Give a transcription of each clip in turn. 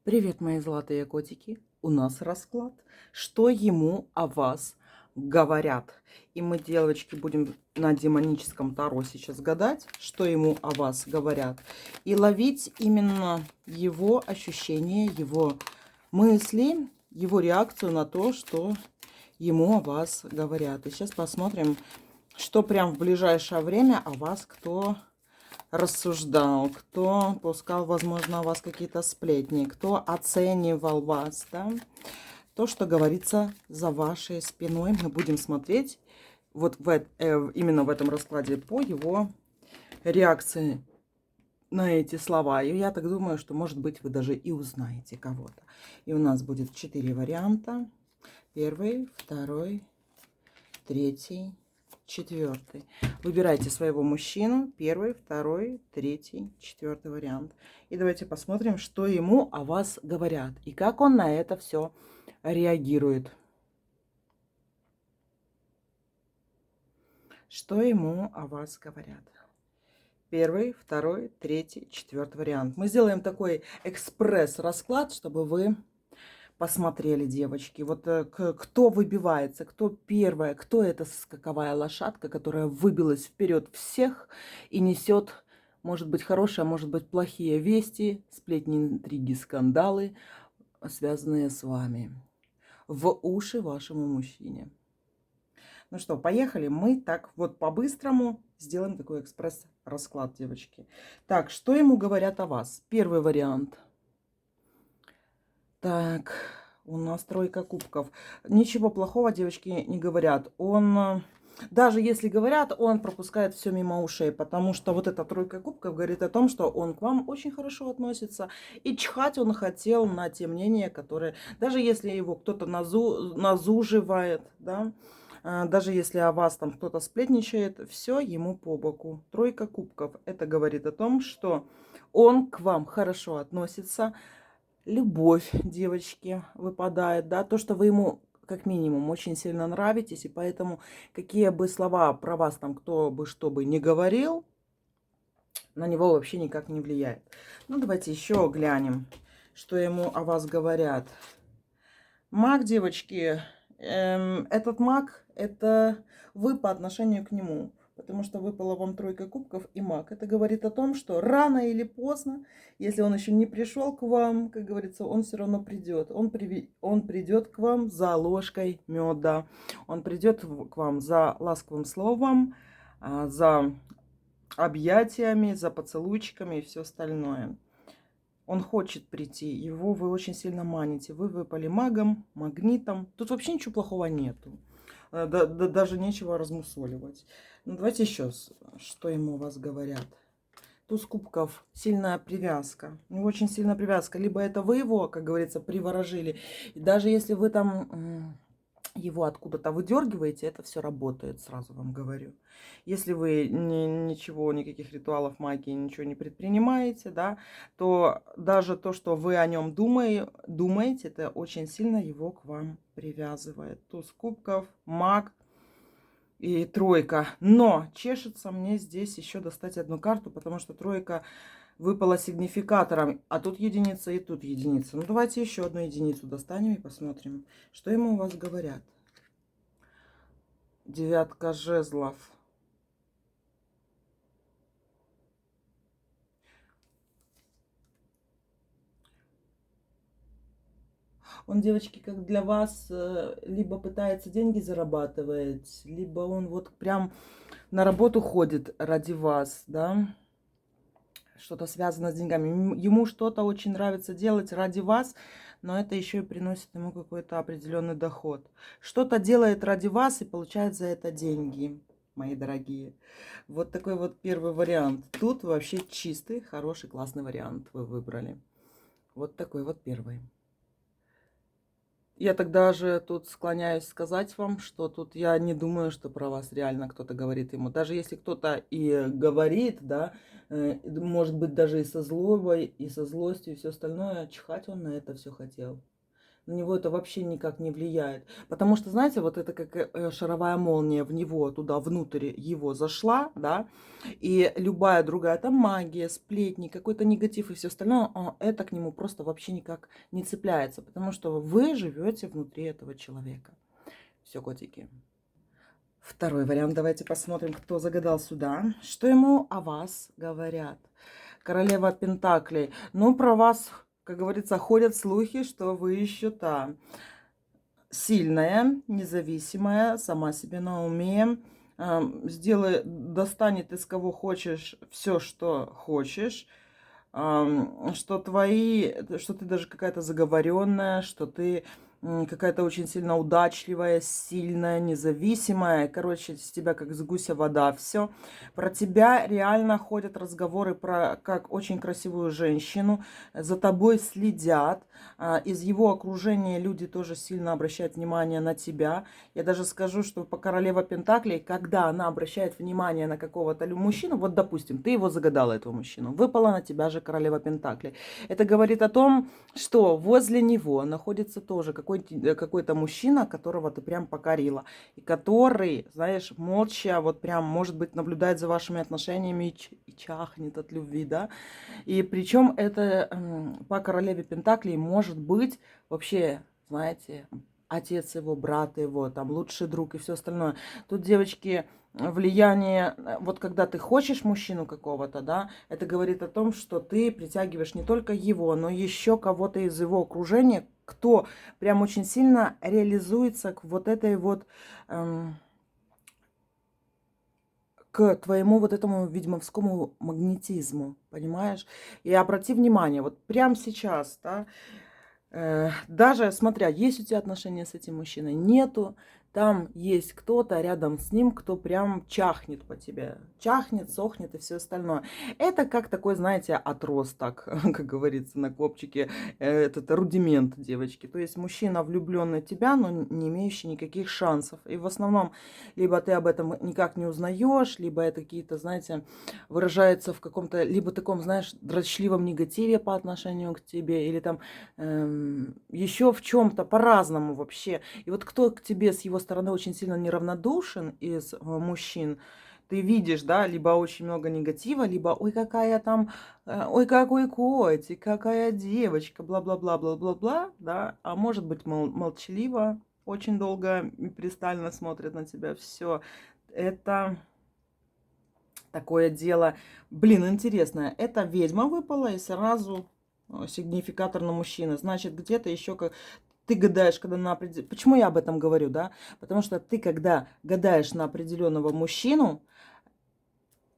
Привет, мои золотые котики! У нас расклад. Что ему о вас говорят? И мы, девочки, будем на демоническом таро сейчас гадать, что ему о вас говорят. И ловить именно его ощущения, его мысли, его реакцию на то, что ему о вас говорят. И сейчас посмотрим, что прям в ближайшее время о вас кто рассуждал, кто пускал, возможно, о вас какие-то сплетни, кто оценивал вас, да. То, что говорится за вашей спиной, мы будем смотреть вот именно в этом раскладе по его реакции на эти слова. И я так думаю, что, может быть, вы даже и узнаете кого-то. И у нас будет 4 варианта. Первый, второй, третий, четвертый. Выбирайте своего мужчину. Первый, второй, третий, четвертый вариант. И давайте посмотрим, что ему о вас говорят. И как он на это все реагирует. Что ему о вас говорят. Первый, второй, третий, четвертый вариант. Мы сделаем такой экспресс-расклад, чтобы вы посмотрели, девочки. Вот кто выбивается, кто первая, кто эта скаковая лошадка, которая выбилась вперед всех и несет, может быть, хорошие, а может быть, плохие вести, сплетни, интриги, скандалы, связанные с вами, в уши вашему мужчине. Ну что, поехали. Мы так вот по-быстрому сделаем такой экспресс-расклад, девочки. Так, что ему говорят о вас? Первый вариант. Так, у нас тройка кубков. Ничего плохого, девочки, не говорят. Он, даже если говорят, он пропускает все мимо ушей, потому что вот эта тройка кубков говорит о том, что он к вам очень хорошо относится. И чихать он хотел на те мнения, которые, даже если его кто-то назуживает, да, даже если о вас там кто-то сплетничает, все ему по боку. Тройка кубков. Это говорит о том, что он к вам хорошо относится. Любовь, девочки, выпадает, да, то, что вы ему как минимум очень сильно нравитесь, и поэтому какие бы слова про вас там кто бы что бы ни говорил, на него вообще никак не влияет. Ну, давайте еще глянем, что ему о вас говорят. Маг, девочки, этот маг, это вы по отношению к нему. Потому что выпала вам тройка кубков и маг. Это говорит о том, что рано или поздно, если он еще не пришел к вам, как говорится, он все равно придет. Он придет к вам за ложкой меда. Он придет к вам за ласковым словом, за объятиями, за поцелуйчиками и все остальное. Он хочет прийти, его вы очень сильно маните. Вы выпали магом, магнитом. Тут вообще ничего плохого нету. Даже нечего размусоливать. Ну, давайте еще, что ему у вас говорят. Туз кубков, сильная привязка. У него очень сильная привязка. Либо это вы его, как говорится, приворожили. И даже если вы там его откуда-то выдергиваете, это все работает, сразу вам говорю. Если вы ничего, никаких ритуалов магии, ничего не предпринимаете, да, то даже то, что вы о нем думаете, это очень сильно его к вам привязывает. Туз кубков, маг и тройка. Но чешется мне здесь еще достать одну карту, потому что тройка выпала сигнификатором, а тут единица и тут единица. Ну, давайте еще одну единицу достанем и посмотрим, что ему у вас говорят. Девятка жезлов. Он, девочки, как для вас, либо пытается деньги зарабатывать, либо он вот прям на работу ходит ради вас, да, что-то связано с деньгами. Ему что-то очень нравится делать ради вас, но это еще и приносит ему какой-то определенный доход. Что-то делает ради вас и получает за это деньги, мои дорогие. Вот такой вот первый вариант. Тут вообще чистый, хороший, классный вариант вы выбрали. Вот такой вот первый. Я тогда же тут склоняюсь сказать вам, что тут я не думаю, что про вас реально кто-то говорит ему. Даже если кто-то и говорит, да, может быть, даже и со злобой, и со злостью, и все остальное, чихать он на это все хотел. на него это вообще никак не влияет. Потому что, знаете, вот это как шаровая молния в него, туда внутрь его зашла, да, и любая другая там магия, сплетни, какой-то негатив и все остальное, это к нему просто вообще никак не цепляется, потому что вы живете внутри этого человека. Все, котики. Второй вариант. Давайте посмотрим, кто загадал сюда. Что ему о вас говорят? Королева Пентаклей. Ну, про вас, как говорится, ходят слухи, что вы еще та сильная, независимая, сама себе на уме. Достанет из кого хочешь все, что хочешь. Что ты даже какая-то заговоренная, что ты какая-то очень сильно удачливая, сильная, независимая. Короче, с тебя как с гуся вода. Все. Про тебя реально ходят разговоры про как очень красивую женщину. За тобой следят. Из его окружения люди тоже сильно обращают внимание на тебя. Я даже скажу, что по королева Пентаклей, когда она обращает внимание на какого-то мужчину, вот допустим, ты его загадала, этого мужчину, выпала на тебя же королева Пентаклей. Это говорит о том, что возле него находится тоже какой-то мужчина, которого ты прям покорила. И который, знаешь, молча, вот прям, может быть, наблюдает за вашими отношениями и чахнет от любви, да. И причем это по королеве Пентаклей может быть вообще, знаете, отец его, брат его, там лучший друг и все остальное. Тут, девочки, влияние, вот когда ты хочешь мужчину какого-то, да, это говорит о том, что ты притягиваешь не только его, но еще кого-то из его окружения, кто прям очень сильно реализуется к вот этой вот, к твоему вот этому ведьмовскому магнетизму, понимаешь? И обрати внимание, вот прямо сейчас, да, даже смотря, есть у тебя отношения с этим мужчиной, нету, там есть кто-то рядом с ним, кто прям чахнет по тебе. Чахнет, сохнет и все остальное. Это как такой, знаете, отросток, как говорится на копчике. Это рудимент, девочки. То есть мужчина, влюбленный в тебя, но не имеющий никаких шансов. И в основном, либо ты об этом никак не узнаешь, либо это какие-то, знаете, выражается в каком-то, либо таком, знаешь, дрочливом негативе по отношению к тебе, или там еще в чем-то по-разному вообще. И вот кто к тебе с его стороны очень сильно неравнодушен из мужчин, ты видишь, да, либо очень много негатива, либо ой, какая там, ой, какой котик, какая девочка, бла-бла-бла, бла-бла-бла, да, а может быть молчаливо, очень долго и пристально смотрит на тебя. Все это такое дело. Блин, интересно, это ведьма выпала и сразу сигнификатор на мужчины. Значит, где-то еще как ты гадаешь, когда на определенного... Почему я об этом говорю, да? Потому что ты, когда гадаешь на определенного мужчину,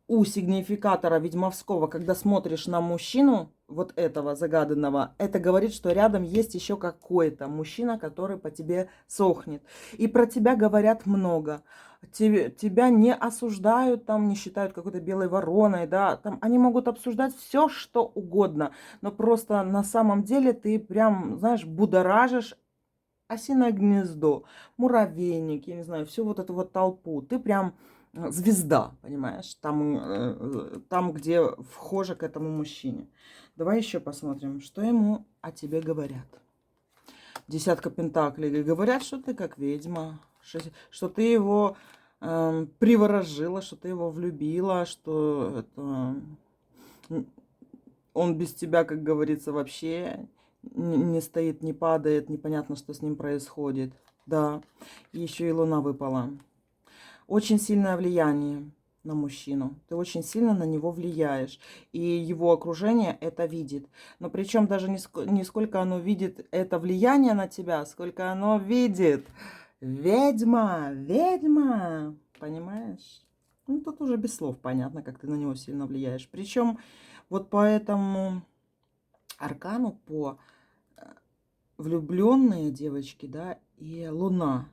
у сигнификатора ведьмовского, когда смотришь на мужчину, вот этого загаданного, это говорит, что рядом есть еще какой-то мужчина, который по тебе сохнет. И про тебя говорят много. Тебя не осуждают, там, не считают какой-то белой вороной, да, там они могут обсуждать все, что угодно, но просто на самом деле ты прям, знаешь, будоражишь осиное гнездо, муравейник, я не знаю, всю вот эту вот толпу. Ты прям звезда, понимаешь, там, где вхожа к этому мужчине. Давай еще посмотрим, что ему о тебе говорят. Десятка пентаклей. Говорят, что ты как ведьма, что ты его приворожила, что ты его влюбила, что это, он без тебя, как говорится, вообще не стоит, не падает, непонятно, что с ним происходит. Да, и еще и луна выпала. Очень сильное влияние на мужчину. Ты очень сильно на него влияешь. И его окружение это видит. Но причем даже не сколько оно видит это влияние на тебя, сколько оно видит. Ведьма, ведьма. Понимаешь? Ну, тут уже без слов понятно, как ты на него сильно влияешь. Причем вот по этому аркану, по влюбленные девочки, да, и луна.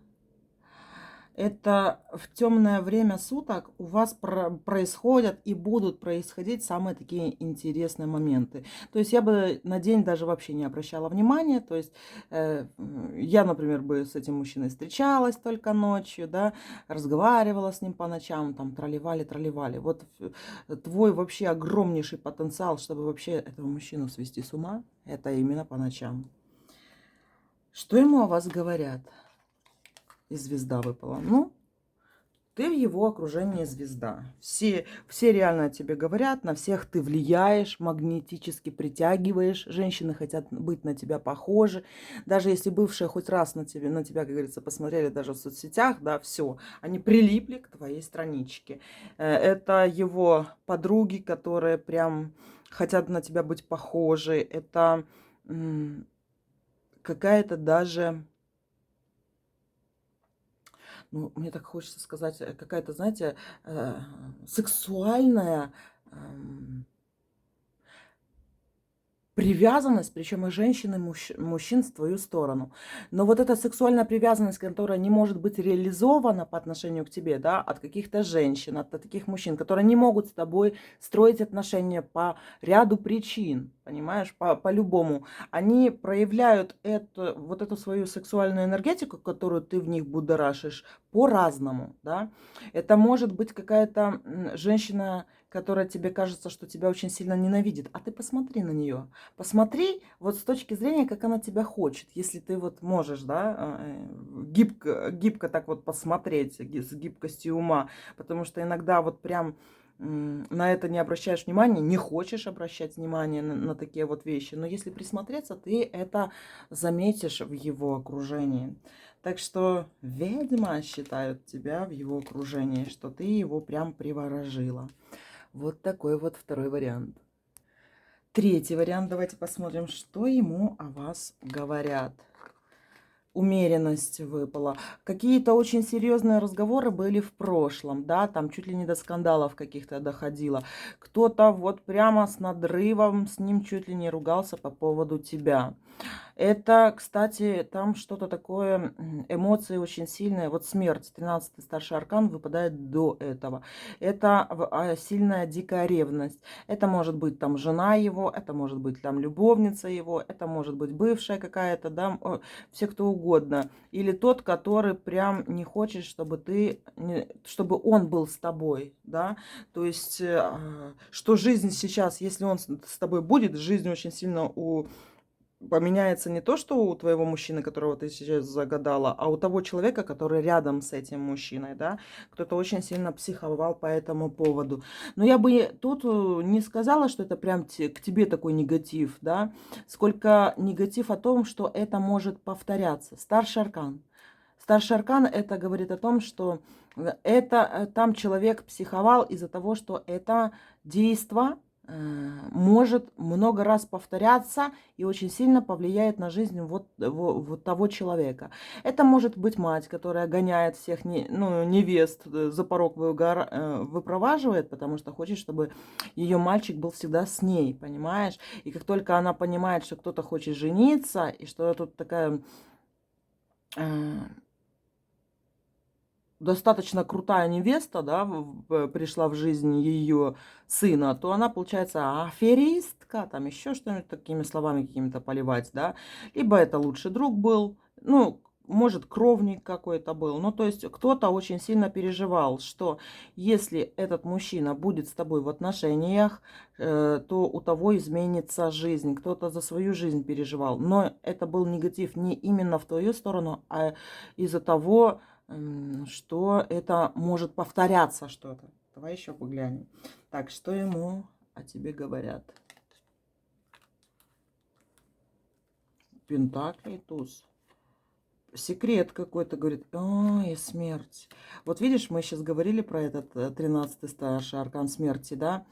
Это в темное время суток у вас происходят и будут происходить самые такие интересные моменты. То есть я бы на день даже вообще не обращала внимания. То есть я, например, бы с этим мужчиной встречалась только ночью, да, разговаривала с ним по ночам, там тролливали. Вот твой вообще огромнейший потенциал, чтобы вообще этого мужчину свести с ума, это именно по ночам. Что ему о вас говорят? И звезда выпала. Ну, ты в его окружении звезда. Все реально о тебе говорят, на всех ты влияешь, магнетически притягиваешь. Женщины хотят быть на тебя похожи. Даже если бывшие хоть раз на тебя, как говорится, посмотрели даже в соцсетях, да, все, они прилипли к твоей страничке. Это его подруги, которые прям хотят на тебя быть похожи. Это какая-то даже... Ну, мне так хочется сказать, какая-то, знаете, сексуальная привязанность, причем и женщин, и мужчин в твою сторону. Но вот эта сексуальная привязанность, которая не может быть реализована по отношению к тебе, да, от каких-то женщин, от таких мужчин, которые не могут с тобой строить отношения по ряду причин, понимаешь, по-любому. Они проявляют вот эту свою сексуальную энергетику, которую ты в них будоражишь, по-разному, да. Это может быть какая-то женщина, которая тебе кажется, что тебя очень сильно ненавидит, а ты посмотри на нее. Посмотри вот с точки зрения, как она тебя хочет. Если ты вот можешь, да, гибко так вот посмотреть, с гибкостью ума. Потому что иногда вот прям на это не обращаешь внимания, не хочешь обращать внимание на такие вот вещи. Но если присмотреться, ты это заметишь в его окружении. Так что ведьма считают тебя в его окружении, что ты его прям приворожила. Вот такой вот второй вариант. Третий вариант. Давайте посмотрим, что ему о вас говорят. Умеренность выпала. Какие-то очень серьезные разговоры были в прошлом, да, там чуть ли не до скандалов каких-то доходило. Кто-то вот прямо с надрывом с ним чуть ли не ругался по поводу тебя. Это, кстати, там что-то такое, эмоции очень сильные. Вот смерть, 13-й старший аркан выпадает до этого. Это сильная дикая ревность. Это может быть там жена его, это может быть там любовница его, это может быть бывшая какая-то, да, все кто угодно. Или тот, который прям не хочет, чтобы чтобы он был с тобой, да. То есть, что жизнь сейчас, если он с тобой будет, жизнь очень сильно поменяется не то, что у твоего мужчины, которого ты сейчас загадала, а у того человека, который рядом с этим мужчиной, да, кто-то очень сильно психовал по этому поводу. Но я бы тут не сказала, что это прям к тебе такой негатив, да, сколько негатив о том, что это может повторяться. Старший аркан. Старший аркан это говорит о том, что там человек психовал из-за того, что это действо может много раз повторяться и очень сильно повлияет на жизнь вот того человека. Это может быть мать, которая гоняет всех невест за порог выпроваживает, потому что хочет, чтобы ее мальчик был всегда с ней, понимаешь? И как только она понимает, что кто-то хочет жениться, и что тут такая достаточно крутая невеста, да, пришла в жизнь ее сына, то она получается аферистка, там еще что-нибудь такими словами какими-то поливать, да. Либо это лучший друг был, ну, может, кровник какой-то был. Ну, то есть кто-то очень сильно переживал, что если этот мужчина будет с тобой в отношениях, то у того изменится жизнь. Кто-то за свою жизнь переживал. Но это был негатив не именно в твою сторону, а из-за того, что это может повторяться что-то. Давай еще поглянем. Так, что ему о тебе говорят? Пентакли, туз. Секрет какой-то, говорит, ой, смерть. Вот видишь, мы сейчас говорили про этот 13-й старший аркан смерти, да?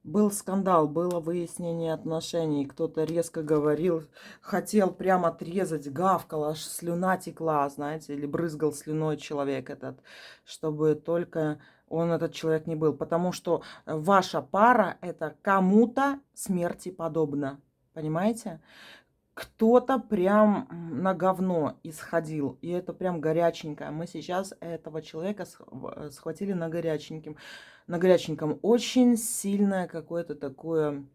Был скандал, было выяснение отношений, кто-то резко говорил, хотел прямо отрезать, гавкал, аж слюна текла, знаете, или брызгал слюной человек этот, чтобы только он, этот человек, не был. Потому что ваша пара это кому-то смерти подобно, понимаете? Кто-то прям на говно исходил, и это прям горяченькое. Мы сейчас этого человека схватили на горяченьком. Очень сильное какое-то такое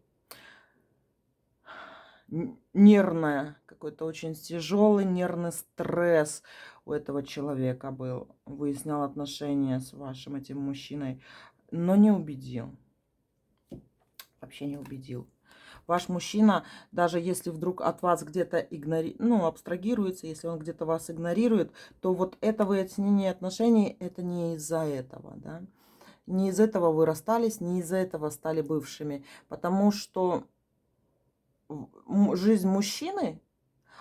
нервное, какой-то очень тяжелый нервный стресс у этого человека был. Выяснял отношения с вашим этим мужчиной, но не убедил. Вообще не убедил. Ваш мужчина, даже если вдруг от вас где-то ну, абстрагируется, если он где-то вас игнорирует, то вот это выяснение отношений, это не из-за этого, да. Не из этого вы расстались, не из-за этого стали бывшими. Потому что жизнь мужчины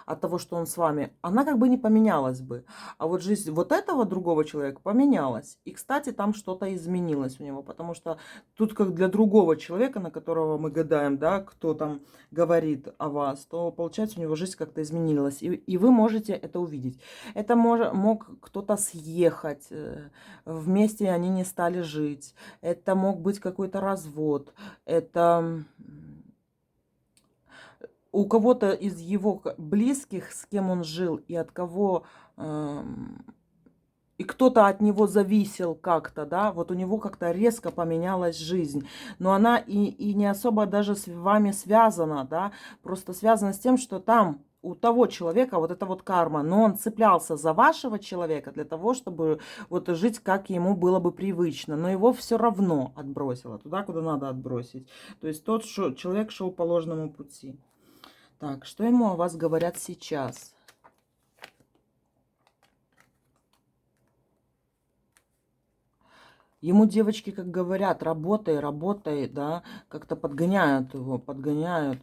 от того, что он с вами, она как бы не поменялась бы. А вот жизнь вот этого другого человека поменялась. И, кстати, там что-то изменилось у него, потому что тут как для другого человека, на которого мы гадаем, да, кто там говорит о вас, то, получается, у него жизнь как-то изменилась. И вы можете это увидеть. Это мог кто-то съехать, вместе они не стали жить. Это мог быть какой-то развод. Это у кого-то из его близких, с кем он жил, и от кого и кто-то от него зависел как-то, да, вот у него как-то резко поменялась жизнь, но она и не особо даже с вами связана, да, просто связана с тем, что там у того человека вот эта вот карма, но он цеплялся за вашего человека для того, чтобы вот жить, как ему было бы привычно, но его все равно отбросило туда, куда надо отбросить. То есть тот человек шел по ложному пути. Так, что ему о вас говорят сейчас? Ему девочки, как говорят, работай, работай, да, как-то подгоняют его, подгоняют.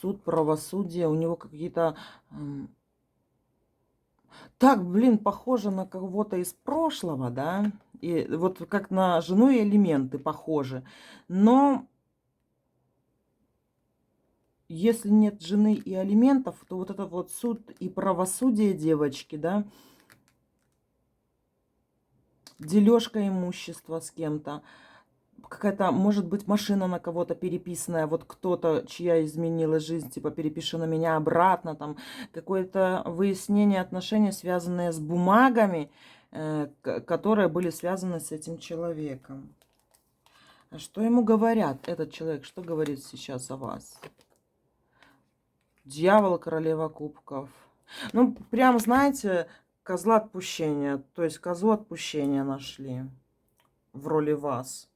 Суд, правосудие, у него какие-то... Так, блин, похоже на кого-то из прошлого, да, и вот как на жену и элементы похожи. Но если нет жены и алиментов, то вот этот вот суд и правосудие девочки, да, дележка имущества с кем-то, какая-то, может быть, машина на кого-то переписанная, вот кто-то, чья изменилась жизнь, типа перепиши на меня обратно, там какое-то выяснение отношений, связанные с бумагами, которые были связаны с этим человеком. А что ему говорят, этот человек, что говорит сейчас о вас? Дьявол, королева кубков. Ну, прям, знаете, козла отпущения, то есть козу отпущения нашли в роли вас.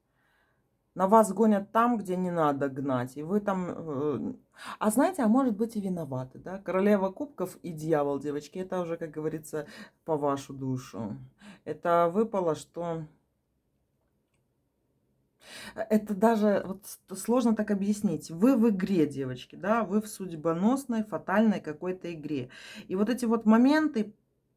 На вас гонят там, где не надо гнать. И вы там... А знаете, а может быть и виноваты, да? Королева кубков и дьявол, девочки, это уже, как говорится, по вашу душу. Это выпало, что... Это даже вот сложно так объяснить. Вы в игре, девочки, да? Вы в судьбоносной, фатальной какой-то игре. И вот эти вот моменты,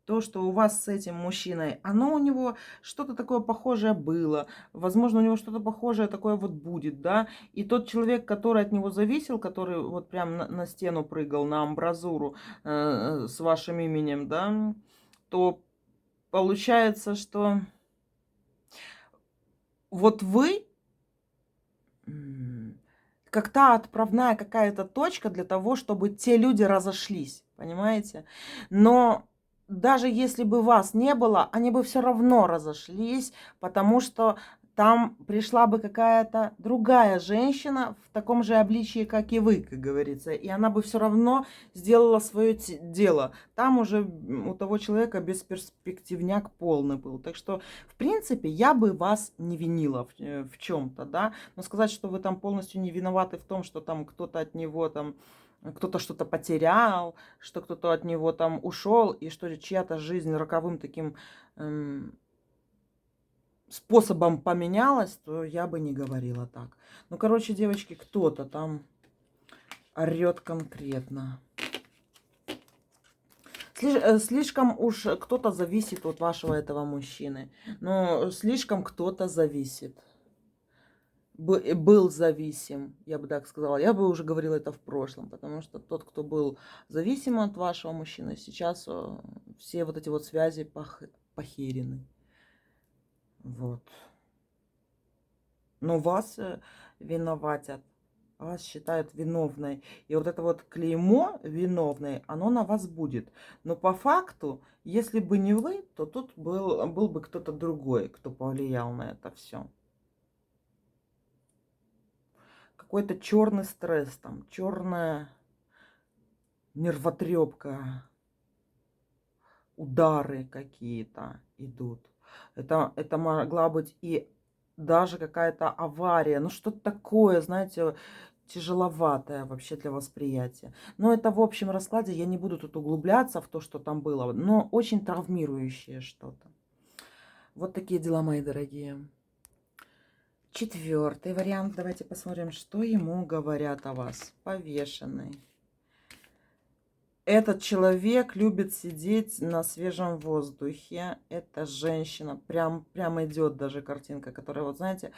то, что у вас с этим мужчиной, оно у него что-то такое похожее было. Возможно, у него что-то похожее такое вот будет, да. И тот человек, который от него зависел, который вот прям на стену прыгал, на амбразуру с вашим именем, да, то получается, что вот вы как та отправная какая-то точка для того, чтобы те люди разошлись, понимаете? Но даже если бы вас не было, они бы все равно разошлись, потому что там пришла бы какая-то другая женщина в таком же обличии, как и вы, как говорится, и она бы все равно сделала свое дело. Там уже у того человека бесперспективняк полный был. Так что, в принципе, я бы вас не винила в чем-то, да. Но сказать, что вы там полностью не виноваты в том, что там кто-то от него там, кто-то что-то потерял, что кто-то от него там ушел, и что чья-то жизнь роковым таким способом поменялась, то я бы не говорила так. Ну, короче, девочки, кто-то там орет конкретно. Слишком уж кто-то зависит от вашего этого мужчины. Но слишком кто-то зависит. Был зависим, я бы так сказала. Я бы уже говорила это в прошлом, потому что тот, кто был зависим от вашего мужчины, сейчас все вот эти вот связи похерены. Вот. Но вас виноватят, вас считают виновной. И вот это вот клеймо виновной, оно на вас будет. Но по факту, если бы не вы, то тут был бы кто-то другой, кто повлиял на это все. Какой-то черный стресс, там, черная нервотрепка, удары какие-то идут. Это могла быть и даже какая-то авария, ну что-то такое, знаете, тяжеловатое вообще для восприятия. Но это в общем раскладе, я не буду тут углубляться в то, что там было, но очень травмирующее что-то. Вот такие дела, мои дорогие. Четвертый вариант. Давайте посмотрим, что ему говорят о вас. Повешенный. Этот человек любит сидеть на свежем воздухе. Это женщина. Прям идет даже картинка, которая, вот знаете,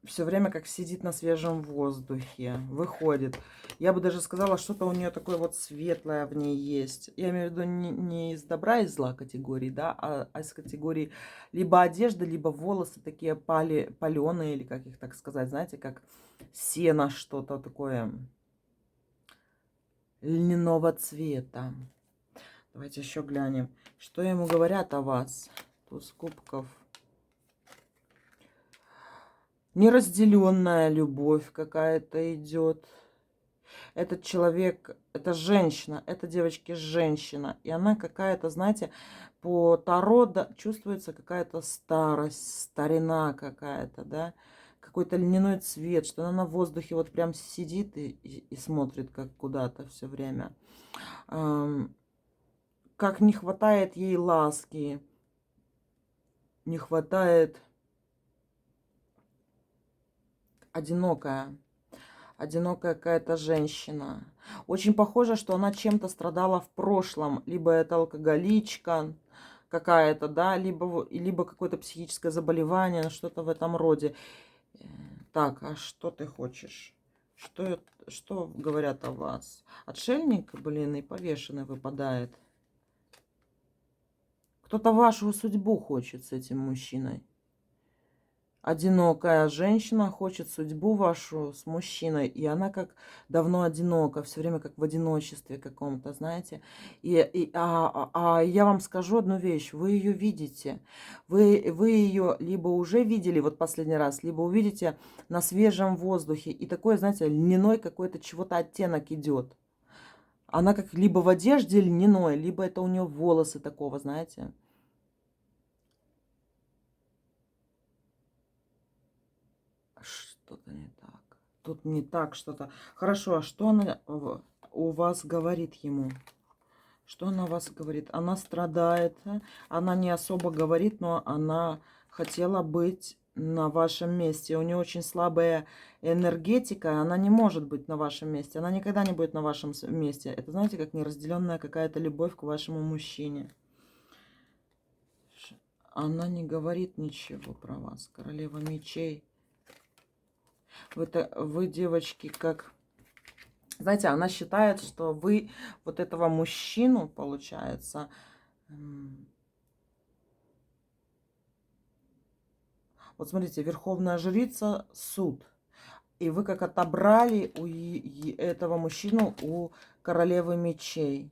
все время как сидит на свежем воздухе, выходит. Я бы даже сказала, что-то у нее такое вот светлое в ней есть. Я имею в виду не из добра и зла категории, да, а из категории либо одежды, либо волосы такие паленые, или как их так сказать, знаете, как сено, что-то такое льняного цвета. Давайте еще глянем, что ему говорят о вас. Туз кубков. Неразделенная любовь какая-то идет. Этот человек, это женщина, это, девочки, женщина. И она какая-то, знаете, по Таро чувствуется какая-то старость, старина какая-то, да. Какой-то льняной цвет, что она на воздухе вот прям сидит и смотрит как куда-то все время. Как не хватает ей ласки, не хватает одинокая какая-то женщина. Очень похоже, что она чем-то страдала в прошлом. Либо это алкоголичка какая-то, да, либо какое-то психическое заболевание, что-то в этом роде. Так, а что ты хочешь? Что говорят о вас? Отшельник, блин, и повешенный выпадает. Кто-то вашу судьбу хочет с этим мужчиной. Одинокая женщина хочет судьбу вашу с мужчиной, и она как давно одинока, все время как в одиночестве каком-то, знаете. А я вам скажу одну вещь, вы ее видите, вы ее либо уже видели вот последний раз, либо увидите на свежем воздухе, и такой, знаете, льняной какой-то чего-то оттенок идет. Она как либо в одежде льняной, либо это у нее волосы такого, знаете. Что-то не так. Тут не так что-то. Хорошо, а что она у вас говорит ему? Что она вас говорит? Она страдает. Она не особо говорит, но она хотела быть на вашем месте. У нее очень слабая энергетика. Она не может быть на вашем месте. Она никогда не будет на вашем месте. Это, знаете, как неразделенная какая-то любовь к вашему мужчине. Она не говорит ничего про вас. Королева мечей. Вы, девочки, как... Знаете, она считает, что вы вот этого мужчину, получается... Вот смотрите, Верховная Жрица, суд. И вы как отобрали у этого мужчину у Королевы мечей.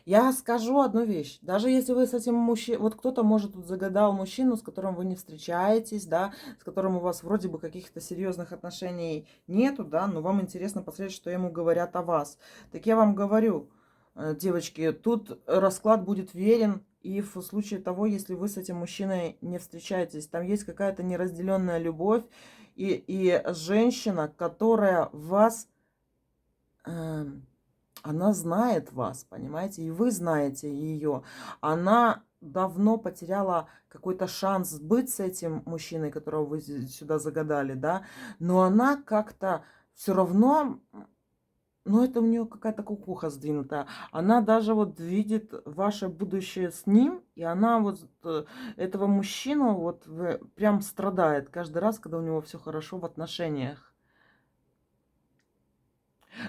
Я скажу одну вещь. Даже если вы с этим мужчиной... Вот кто-то, может, тут загадал мужчину, с которым вы не встречаетесь, да, с которым у вас вроде бы каких-то серьезных отношений нету, да, но вам интересно посмотреть, что ему говорят о вас. Так я вам говорю, девочки, тут расклад будет верен и в случае того, если вы с этим мужчиной не встречаетесь. Там есть какая-то неразделенная любовь и женщина, которая вас... Она знает вас, понимаете, и вы знаете ее. Она давно потеряла какой-то шанс быть с этим мужчиной, которого вы сюда загадали, да, но она как-то все равно, ну, это у нее какая-то кукуха сдвинутая. Она даже вот видит ваше будущее с ним, и она вот этого мужчину вот прям страдает каждый раз, когда у него все хорошо в отношениях.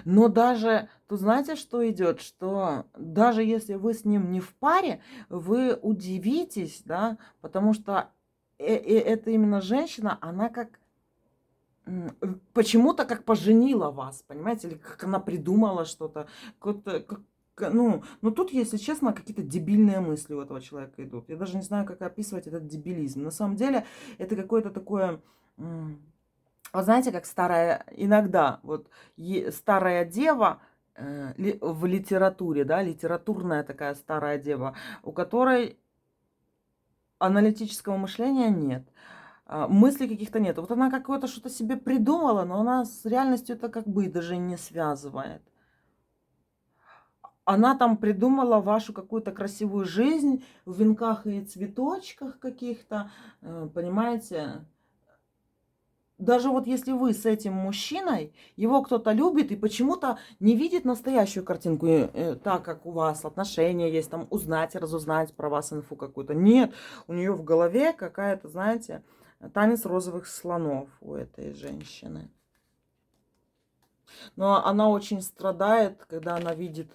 Но даже, тут знаете, что идет? Что даже если вы с ним не в паре, вы удивитесь, да, потому что это именно женщина, она как почему-то как поженила вас, понимаете, или как она придумала что-то, ну, тут, если честно, какие-то дебильные мысли у этого человека идут. Я даже не знаю, как описывать этот дебилизм. На самом деле, это какое-то такое... Вот знаете, как старая, иногда вот старая дева в литературе, да, литературная такая старая дева, у которой Аналитического мышления нет. Мыслей каких-то нет. Вот она какое-то что-то себе придумала, но она с реальностью это как бы даже не связывает. Она там придумала вашу какую-то красивую жизнь в венках и цветочках каких-то, понимаете? Даже вот если вы с этим мужчиной, его кто-то любит и почему-то не видит настоящую картинку, так как у вас отношения есть, там узнать, разузнать про вас инфу какую-то. Нет, у нее в голове какая-то, знаете, танец розовых слонов у этой женщины. Но она очень страдает, когда она видит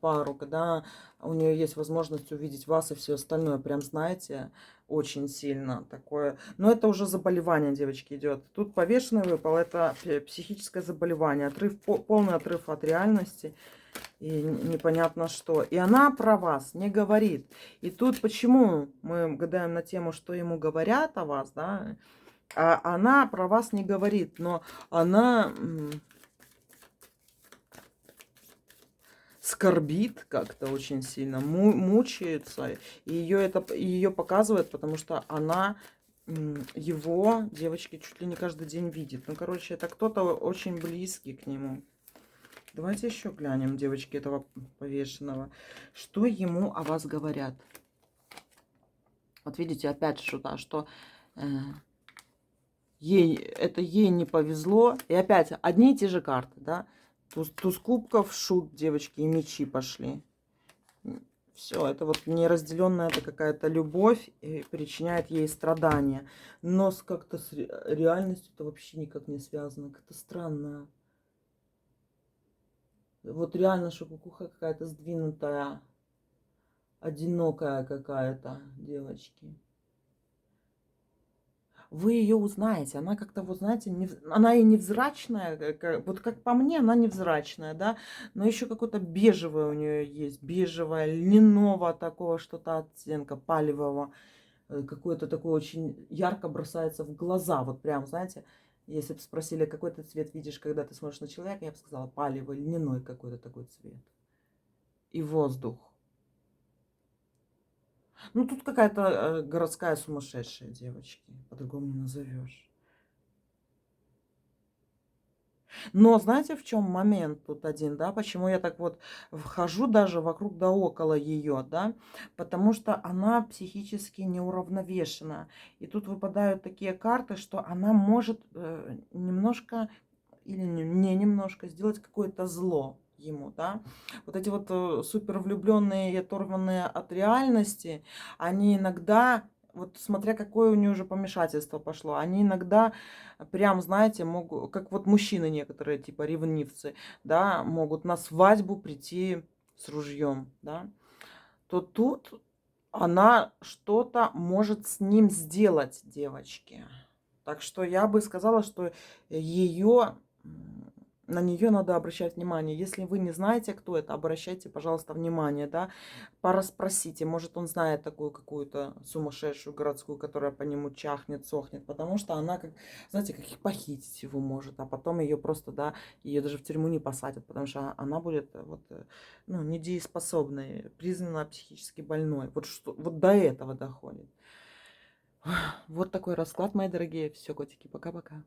пару, когда у нее есть возможность увидеть вас и все остальное. Прям, знаете, очень сильно такое. Но это уже заболевание, девочки, идет. Тут повешенный выпал, это психическое заболевание. Отрыв, полный отрыв от реальности. И непонятно что. И она про вас не говорит. И тут почему мы гадаем на тему, что ему говорят о вас, да? А она про вас не говорит, но она скорбит как-то очень сильно, мучается. И ее показывает, потому что она его, девочки, чуть ли не каждый день видит. Ну, короче, это кто-то очень близкий к нему. Давайте еще глянем, девочки, этого повешенного. Что ему о вас говорят? Вот видите, опять что ей не повезло. И опять одни и те же карты, да? Туз кубков, шут, девочки, и мечи пошли. Все, это вот неразделенная это какая-то любовь и причиняет ей страдания. Но как-то с реальностью это вообще никак не связано. Как-то странно. Вот реально, что кукуха какая-то сдвинутая, одинокая какая-то, девочки. Вы ее узнаете. Она как-то, вот знаете, она и невзрачная, вот как по мне, она невзрачная, да, но еще какое-то бежевое у нее есть, бежевое, льняного такого что-то оттенка, палевого, какое-то такое очень ярко бросается в глаза, вот прям, знаете, если бы спросили, какой ты цвет видишь, когда ты смотришь на человека, я бы сказала, палевый, льняной какой-то такой цвет. И воздух. Ну, тут какая-то городская сумасшедшая, девочки, по-другому не назовешь. Но знаете, в чем момент тут один, да? Почему я так вот вхожу даже вокруг да около ее, да? Потому что она психически неуравновешена. И тут выпадают такие карты, что она может немножко или не немножко сделать какое-то зло ему, да. Вот эти вот супер влюбленные и оторванные от реальности, они иногда, вот смотря какое у нее уже помешательство пошло, они иногда прям, знаете, могут, как вот мужчины некоторые, типа ревнивцы, да, могут на свадьбу прийти с ружьем, да, то тут она что-то может с ним сделать, девочки. Так что я бы сказала, что ее на нее надо обращать внимание. Если вы не знаете, кто это, обращайте, пожалуйста, внимание, да. Пораспросите, может, он знает такую какую-то сумасшедшую городскую, которая по нему чахнет, сохнет, потому что она, как, знаете, как их похитить его может, а потом ее просто, да, ее даже в тюрьму не посадят, потому что она будет вот, ну, недееспособной, признана психически больной. Вот, что, вот до этого доходит. Вот такой расклад, мои дорогие. Все, котики, пока-пока.